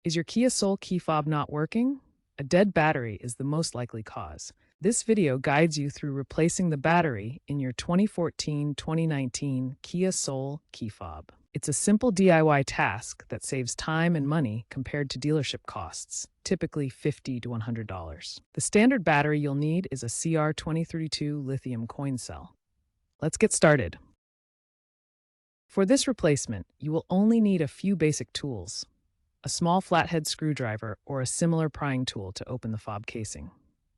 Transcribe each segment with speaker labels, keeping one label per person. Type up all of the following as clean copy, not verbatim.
Speaker 1: Is your Kia Soul key fob not working? A dead battery is the most likely cause. This video guides you through replacing the battery in your 2014-2019 Kia Soul key fob. It's a simple DIY task that saves time and money compared to dealership costs, typically $50 to $100. The standard battery you'll need is a CR2032 lithium coin cell. Let's get started. For this replacement, you will only need a few basic tools: a small flathead screwdriver or a similar prying tool to open the fob casing.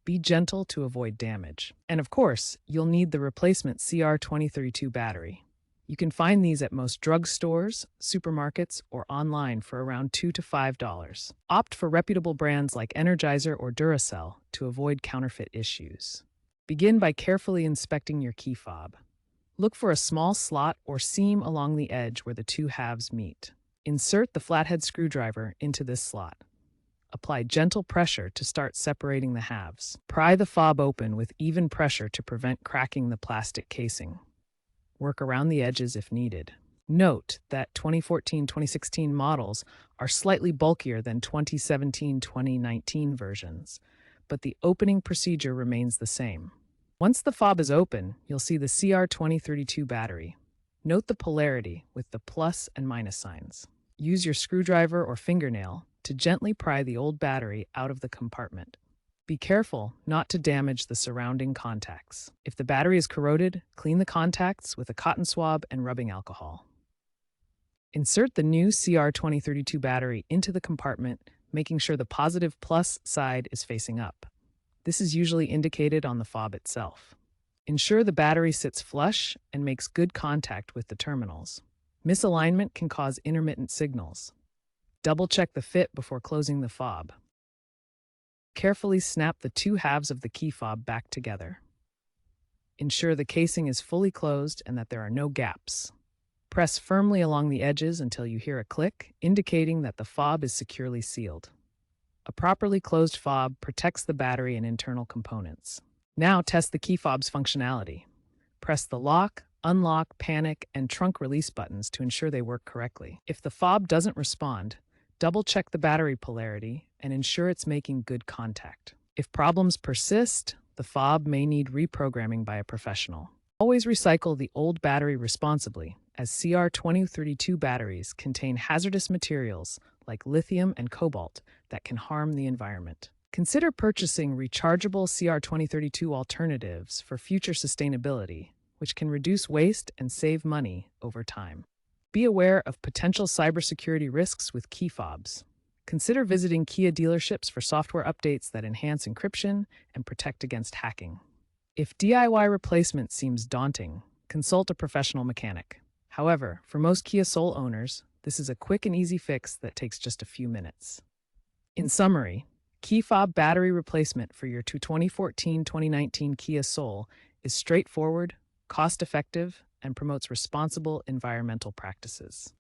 Speaker 1: Be gentle to avoid damage. And of course, you'll need the replacement CR2032 battery. You can find these at most drugstores, supermarkets, or online for around $2 to $5. Opt for reputable brands like Energizer or Duracell to avoid counterfeit issues. Begin by carefully inspecting your key fob. Look for a small slot or seam along the edge where the two halves meet. Insert the flathead screwdriver into this slot. Apply gentle pressure to start separating the halves. Pry the fob open with even pressure to prevent cracking the plastic casing. Work around the edges if needed. Note that 2014-2016 models are slightly bulkier than 2017-2019 versions, but the opening procedure remains the same. Once the fob is open, you'll see the CR2032 battery. Note the polarity with the plus and minus signs. Use your screwdriver or fingernail to gently pry the old battery out of the compartment. Be careful not to damage the surrounding contacts. If the battery is corroded, clean the contacts with a cotton swab and rubbing alcohol. Insert the new CR2032 battery into the compartment, making sure the positive plus side is facing up. This is usually indicated on the fob itself. Ensure the battery sits flush and makes good contact with the terminals. Misalignment can cause intermittent signals. Double-check the fit before closing the fob. Carefully snap the two halves of the key fob back together. Ensure the casing is fully closed and that there are no gaps. Press firmly along the edges until you hear a click, indicating that the fob is securely sealed. A properly closed fob protects the battery and internal components. Now test the key fob's functionality. Press the lock, unlock, panic, and trunk release buttons to ensure they work correctly. If the fob doesn't respond, double-check the battery polarity and ensure it's making good contact. If problems persist, the fob may need reprogramming by a professional. Always recycle the old battery responsibly, as CR2032 batteries contain hazardous materials like lithium and cobalt that can harm the environment. Consider purchasing rechargeable CR2032 alternatives for future sustainability, which can reduce waste and save money over time. Be aware of potential cybersecurity risks with key fobs. Consider visiting Kia dealerships for software updates that enhance encryption and protect against hacking. If DIY replacement seems daunting, consult a professional mechanic. However, for most Kia Soul owners, this is a quick and easy fix that takes just a few minutes. In summary, key fob battery replacement for your 2014-2019 Kia Soul is straightforward, cost-effective, and promotes responsible environmental practices.